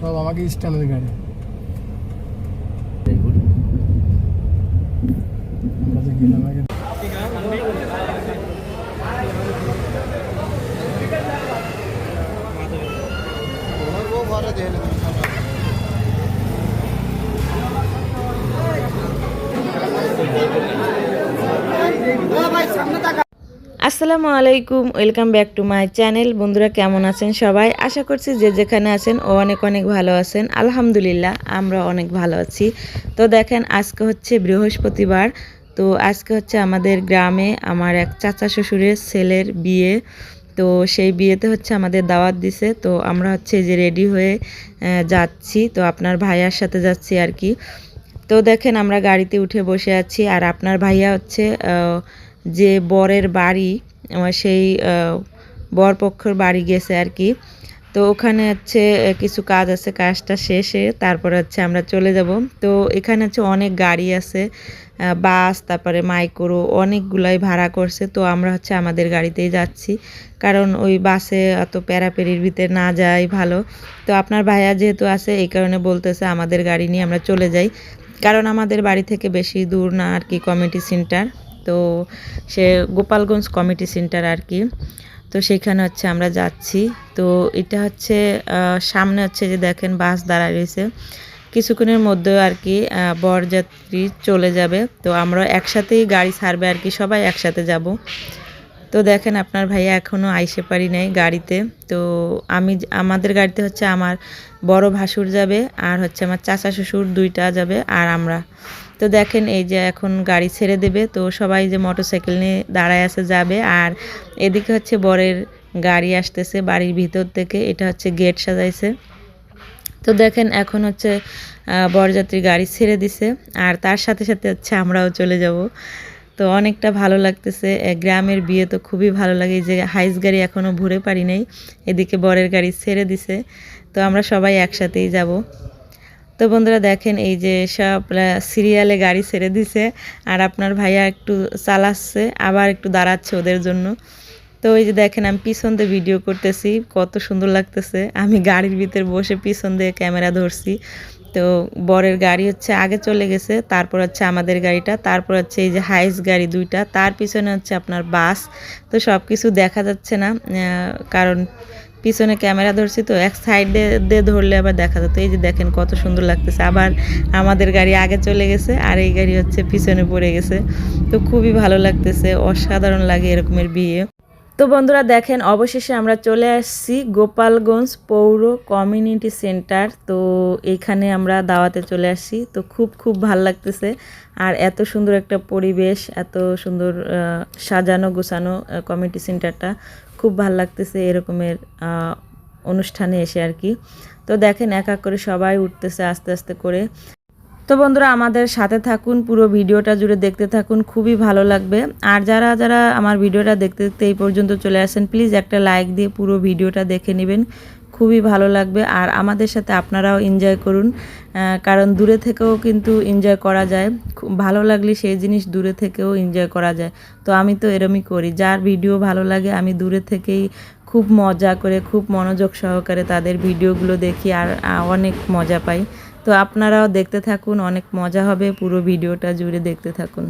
সব আমাকে স্ট্যান্ডের গাড়ি। আমরা যে গেলাম আগে আসসালামু আলাইকুম, welcome back to my channel. বন্ধুরা কেমন আছেন সবাই? আশা করছি যে যেখানে আছেন অনেক অনেক ভালো আছেন। আলহামদুলিল্লাহ আমরা অনেক ভালো আছি। তো দেখেন আজকে হচ্ছে বৃহস্পতিবার। তো আজকে হচ্ছে আমাদের গ্রামে আমার এক চাচা শ্বশুরের ছেলের বিয়ে। তো সেই বিয়েতে হচ্ছে আমাদের দাওয়াত দিছে। তো আমরা হচ্ছে যে রেডি হয়ে যাচ্ছি। তো আপনার ভাইয়ার সাথে যাচ্ছি আর কি। তো দেখেন আমরা গাড়িতে উঠে বসে আছি, আর আপনার ভাইয়া হচ্ছে যে বরের বাড়ি সেই বরপক্ষর বাড়ি গেছে আর কি। তো ওখানে হচ্ছে কিছু কাজ আছে, কাজটা শেষে তারপরে হচ্ছে আমরা চলে যাব। তো এখানে হচ্ছে অনেক গাড়ি আছে, বাস, তারপরে মাইক্রো, অনেকগুলাই ভাড়া করছে। তো আমরা হচ্ছে আমাদের গাড়িতেই যাচ্ছি, কারণ ওই বাসে অত প্যারাপেরির ভিতরে না যাই ভালো। তো আপনার ভাইয়া যেহেতু আছে এই কারণে বলতেছে আমাদের গাড়ি নিয়ে আমরা চলে যাই, কারণ আমাদের বাড়ি থেকে বেশি দূর না আর কি কমিউনিটি সেন্টার। তো সে গোপালগঞ্জ কমিউনিটি সেন্টার আর কি। তো সেখানে হচ্ছে আমরা যাচ্ছি। তো এটা হচ্ছে সামনে হচ্ছে যে দেখেন বাস দাঁড়ায় রয়েছে, কিছুক্ষণের মধ্যে আর কি বরযাত্রী চলে যাবে। তো আমরা একসাথেই গাড়ি ছাড়বে আর কি, সবাই একসাথে যাব। তো দেখেন আপনার ভাইয়া এখনও আইসে পারি নাই গাড়িতে। তো আমাদের গাড়িতে হচ্ছে আমার বড় ভাসুর যাবে, আর হচ্ছে আমার চাচা শ্বশুর দুইটা যাবে, আর আমরা। তো দেখেন এই যে এখন গাড়ি ছেড়ে দেবে। তো সবাই যে মোটরসাইকেল নিয়ে দাঁড়ায় আছে যাবে, আর এদিকে হচ্ছে বরের গাড়ি আসতেছে বাড়ির ভিতর থেকে। এটা হচ্ছে গেট সাজাইছে। তো দেখেন এখন হচ্ছে বরযাত্রী গাড়ি ছেড়ে দিছে, আর তার সাথে সাথে হচ্ছে আমরাও চলে যাব। তো অনেকটা ভালো লাগতেছে। গ্রামের বিয়ে তো খুবই ভালো লাগে। যে হাইস গাড়ি এখনও ঘুরে পারি নাই, এদিকে বরের গাড়ি ছেড়ে দিছে। তো আমরা সবাই একসাথেই যাব। তো বন্ধুরা দেখেন এই যে সব সিরিয়ালে গাড়ি ছেড়ে দিছে, আর আপনার ভাইয়া একটু চালাচ্ছে আবার একটু দাঁড়াচ্ছে ওদের জন্য। তো এই যে দেখেন আমি পিছন দিয়ে ভিডিও করতেছি, কত সুন্দর লাগতেছে। আমি গাড়ির ভিতরে বসে পিছন দিয়ে ক্যামেরা ধরছি। তো বরের গাড়ি হচ্ছে আগে চলে গেছে, তারপর হচ্ছে আমাদের গাড়িটা, তারপর হচ্ছে এই যে হাইস গাড়ি দুইটা, তার পিছনে হচ্ছে আপনার বাস। তো সব কিছু দেখা যাচ্ছে না, কারণ পিছনে ক্যামেরা ধরছি, তো এক সাইড দিয়ে ধরলে আবার দেখা যেত। এই যে দেখেন কত সুন্দর লাগতেছে। আবার আমাদের গাড়ি আগে চলে গেছে, আর এই গাড়ি হচ্ছে পিছনে পড়ে গেছে। তো খুবই ভালো লাগতেছে, অসাধারণ লাগে এরকমের বিয়ে। তো বন্ধুরা দেখেন অবশেষে আমরা চলে আসছি গোপালগঞ্জ পৌর কমিউনিটি সেন্টার। তো এইখানে আমরা দাওয়াতে চলে আসছি। তো খুব খুব ভালো লাগতেছে, আর এত সুন্দর একটা পরিবেশ, এত সুন্দর সাজানো গোছানো কমিউনিটি সেন্টারটা, খুব ভালো লাগতেছে এরকমের অনুষ্ঠানে এসে আর কি। তো দেখেন এক এক করে সবাই উঠতেছে আস্তে আস্তে করে। তো বন্ধুরা আমাদের সাথে থাকুন, পুরো ভিডিওটা জুড়ে দেখতে থাকুন, খুবই ভালো লাগবে। আর যারা যারা আমার ভিডিওটা দেখতে দেখতে এই পর্যন্ত চলে আসেন, প্লিজ একটা লাইক দিয়ে পুরো ভিডিওটা দেখে নেবেন, খুবই ভালো লাগবে। আর আমাদের সাথে আপনারাও এনজয় করুন, কারণ দূরে থেকেও কিন্তু এনজয় করা যায়। খুব ভালো লাগলে সেই জিনিস দূরে থেকেও এনজয় করা যায়। তো আমি তো এরমই করি, যার ভিডিও ভালো লাগে আমি দূরে থেকেই খুব মজা করে, খুব মনোযোগ সহকারে তাদের ভিডিওগুলো দেখি, আর অনেক মজা পাই। তো আপনারাও দেখতে থাকুন, অনেক মজা হবে, পুরো ভিডিওটা জুড়ে দেখতে থাকুন।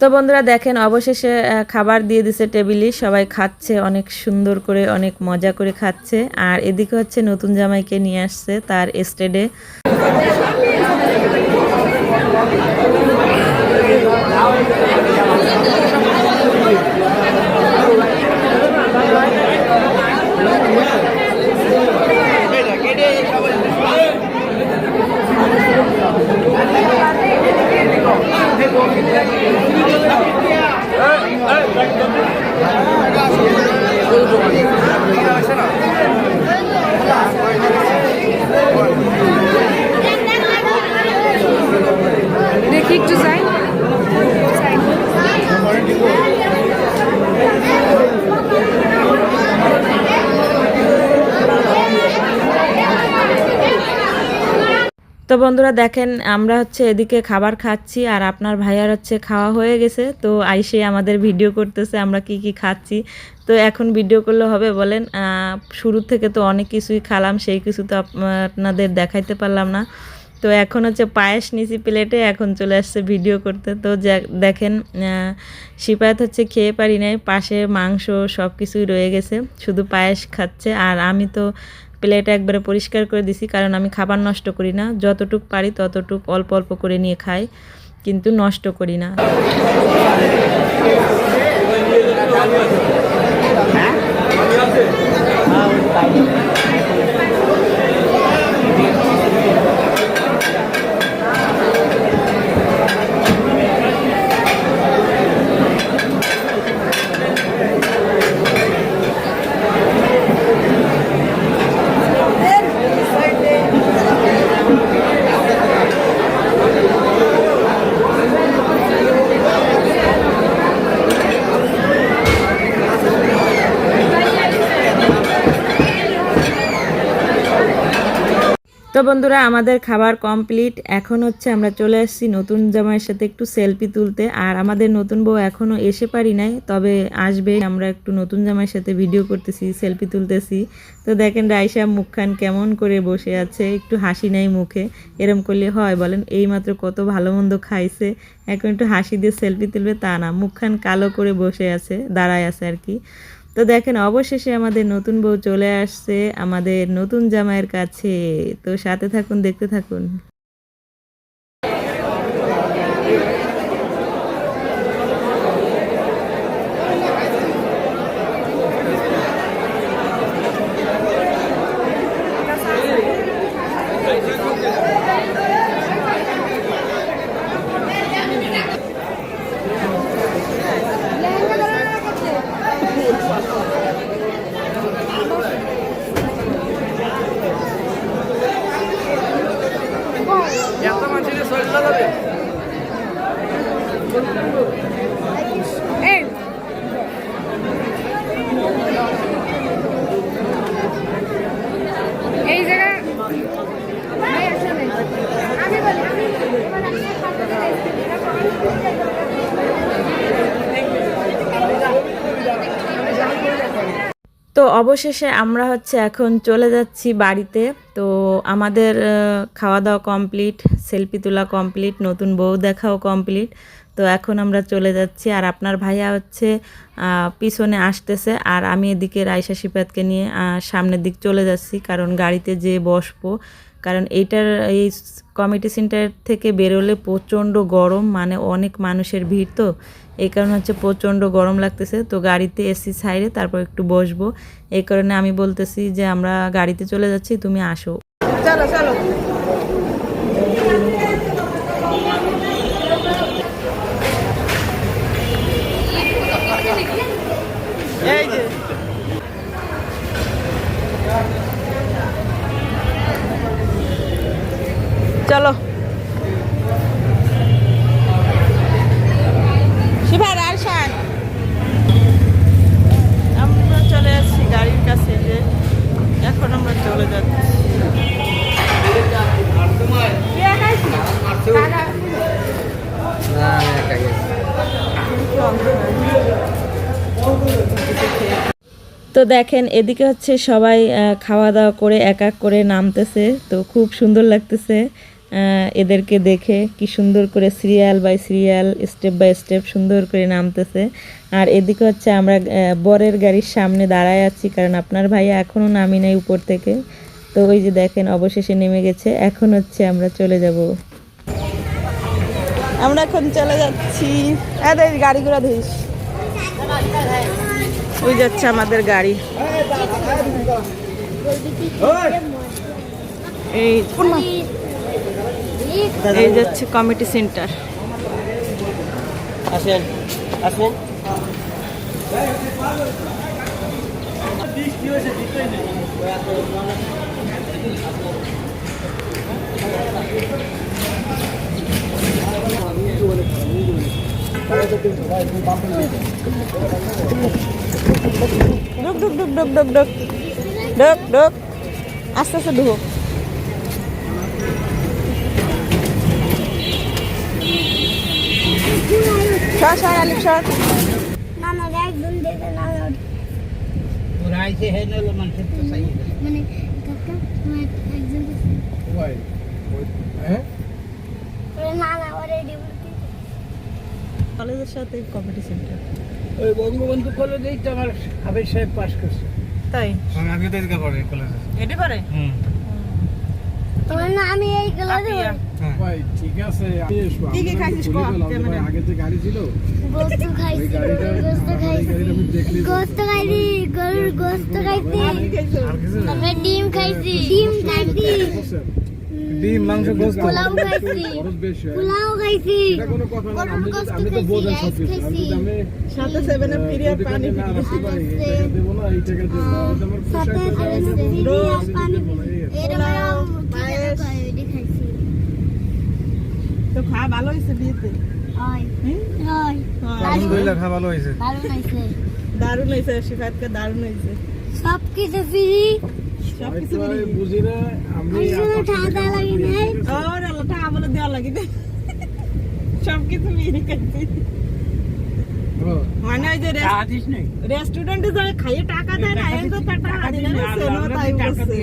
তো বন্ধুরা দেখেন অবশেষে খাবার দিয়ে দিছে টেবিলে, সবাই খাচ্ছে অনেক সুন্দর করে, অনেক মজা করে খাচ্ছে। আর এদিকে হচ্ছে নতুন জামাইকে নিয়ে আসছে তার স্টেডে। দেখি একটু যাই। তো বন্ধুরা দেখেন আমরা হচ্ছে এদিকে খাবার খাচ্ছি আর আপনার ভাইয়ার হচ্ছে খাওয়া হয়ে গেছে, তো আইসে আমাদের ভিডিও করতেছে আমরা কি কি খাচ্ছি। তো এখন ভিডিও করলে হবে বলেন, শুরু থেকে তো অনেক কিছুই খালাম, সেই কিছু তো আপনাদের দেখাইতে পারলাম না। তো এখন হচ্ছে পায়েস নিছি প্লেটে, এখন চলে আসছে ভিডিও করতে। তো দেখেন সিপায়াত হচ্ছে খেয়ে পারি নাই, পাশে মাংস সব কিছুই রয়ে গেছে, শুধু পায়েস খাচ্ছে। আর আমি তো প্লেট একবারে পরিষ্কার করে দিছি, কারণ আমি খাবার নষ্ট করি না, যতটুক পারি ততটুক অল্প অল্প করে নিয়ে খাই, কিন্তু নষ্ট করি না। তো বন্ধুরা আমাদের খাবার কমপ্লিট, এখন হচ্ছে আমরা চলে আসছি নতুন জামাইয়ের সাথে একটু সেলফি তুলতে। আর আমাদের নতুন বউ এখনও এসে পারি নাই, তবে আসবে। আমরা একটু নতুন জামাইয়ের সাথে ভিডিও করতেছি, সেলফি তুলতেছি। তো দেখেন রাইসা মুখখান কেমন করে বসে আছে, একটু হাসি নাই মুখে। এরম করলে হয় বলেন? এইমাত্র কত ভালো মন্দ খাইছে, এখন একটু হাসি দিয়ে সেলফি তুলবে তা না, মুখখান কালো করে বসে আছে, দাঁড়ায় আছে আর কি। তো দেখেন অবশেষে আমাদের নতুন বউ চলে আসছে আমাদের নতুন জামাইয়ের কাছে। তো সাথে থাকুন, দেখতে থাকুন। এই জায়গায় আমি বলি তো অবশেষে আমরা হচ্ছে এখন চলে যাচ্ছি বাড়িতে। তো আমাদের খাওয়া দাওয়া কমপ্লিট, সেলফি তোলা কমপ্লিট, নতুন বউ দেখাও কমপ্লিট। তো এখন আমরা চলে যাচ্ছি। আর আপনার ভাইয়া হচ্ছে পিছনে আসতেছে, আর আমি এদিকে রাইসা সিপাতকে নিয়ে সামনের দিক চলে যাচ্ছি, কারণ গাড়িতে যে বসবো। কারণ এই কমিটি সেন্টার থেকে বেরোলে প্রচণ্ড গরম, মানে অনেক মানুষের ভিড়, তো এই কারণে হচ্ছে প্রচণ্ড গরম লাগতেছে। তো গাড়িতে এসি সাইডে তারপর একটু বসবো, এই কারণে আমি বলতেছি যে আমরা গাড়িতে চলে যাচ্ছি, তুমি আসো। চলো চলো। এই যে চলো শিভার আর শান, আমরা চলে আসছি গাড়ির কাছে, যে এখন আমরা চলে যাচ্ছি। তো দেখেন এদিকে হচ্ছে সবাই খাওয়া দাওয়া করে এক এক করে নামতেছে, তো খুব সুন্দর লাগতেছে এদেরকে দেখে, কি সুন্দর করে serial by serial, step by step সুন্দর করে নামতেছে। আর এদিকে হচ্ছে আমরা বরের গাড়ির সামনে দাঁড়ায় আছি, কারণ আপনার ভাইয়া এখনও নামি নাই উপর থেকে। তো ওই যে দেখেন অবশেষে নেমে গেছে, এখন হচ্ছে আমরা চলে যাব। আমরা এখন চলে যাচ্ছি এই গাড়িগুলো ধরিস ওই যাচ্ছে আমাদের গাড়ি এই এই যাচ্ছে কমিটি সেন্টার আসেন আসেন ঢুক ঢুক ঢুক ঢুক ঢুক ঢুক ঢুক ঢুক আস্তে আস্তে ঢুক সর সর আলিফ সর Why? হ্যাঁ কলেজের সাথে কমিটি সেন্টার ওই বঙ্গবন্ধু কলেজেই তো আমার হাবিব সাহেব পাস করছে তাই আগে তো এদিকে পড়ে কলেজে এটি পারে আমি এই কলেজে ভাই ঠিক আছে আমি কি কি খাইছিস কো ক্যামেরা আগে যে গাড়ি ছিল গোস্ত খাইছি গোস্ত খাইছি গরুর গোস্ত খাইছি তারপরে ডিম খাইছি ডিম মাংস গোস্ত পোলাও খাইছি খরচ বেশি হয়। পোলাও খাইছি এটা কোনো কথা না আমি তো বোঝাই সব কিছু আমি যদি আমি সাথে 7 আপ ফ্রি আর পানি না রাখতে পারি এই টাকা দেবো না এই টাকা দেবো না আমি তো আমার সাথে পানি এর পায়েস। খাইছি তো খাওয়া ভালো হয়েছে বিয়েতে হয় হয় আলহামদুলিল্লাহ খাওয়া ভালো হয়েছে ভালো খাইছে দারুণ হয়েছে শিফাতকে দারুণ হয়েছে সব কিছু ফ্রি সবকিছু হয়তো আমি বুঝি না আমি শুধু ঠান্ডা লাগে নাই ওর আল্লাহটা আমলে দেওয়া লাগে সবকিছু মিলে খাইছি মানে ওই যে আদিস নেই রেস্টুরেন্টে যায় খাইয়ে টাকা দেয় না এখন তো টাকা দিলে না তাই বলছে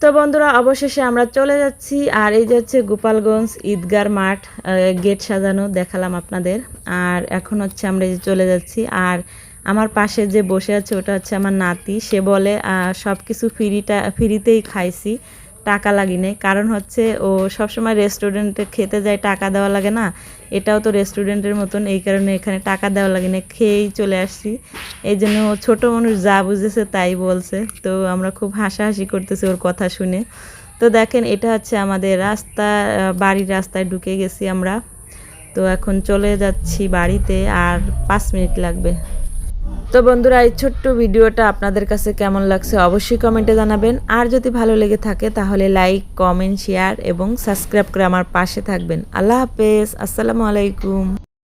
তো বন্ধুরা অবশেষে আমরা চলে যাচ্ছি আর এই যে হচ্ছে গোপালগঞ্জ ঈদগার মাঠ গেট সাজানো দেখালাম আপনাদের আর এখন হচ্ছে আমরা এই যে চলে যাচ্ছি আর আমার পাশে যে বসে আছে ওটা হচ্ছে আমার নাতি সে বলে সব কিছু ফ্রিতেই খাইছি টাকা লাগি নাই কারণ হচ্ছে ও সবসময় রেস্টুরেন্টে খেতে যায় টাকা দেওয়া লাগে না এটাও তো রেস্টুরেন্টের মতন এই কারণে এখানে টাকা দেওয়া লাগে না খেয়েই চলে আসছি এই জন্য ও ছোটো মানুষ যা বুঝেছে তাই বলছে তো আমরা খুব হাসাহাসি করতেছি ওর কথা শুনে তো দেখেন এটা হচ্ছে আমাদের রাস্তা বাড়ির রাস্তায় ঢুকে গেছি আমরা তো এখন চলে যাচ্ছি বাড়িতে আর 5 মিনিট লাগবে তো বন্ধুরা এই ছোট্ট ভিডিওটা আপনাদের কাছে কেমন লাগছে অবশ্যই কমেন্টে জানাবেন আর যদি ভালো লেগে থাকে তাহলে লাইক কমেন্ট শেয়ার এবং সাবস্ক্রাইব করে আমার পাশে থাকবেন আল্লাহ হাফেজ আসসালামু আলাইকুম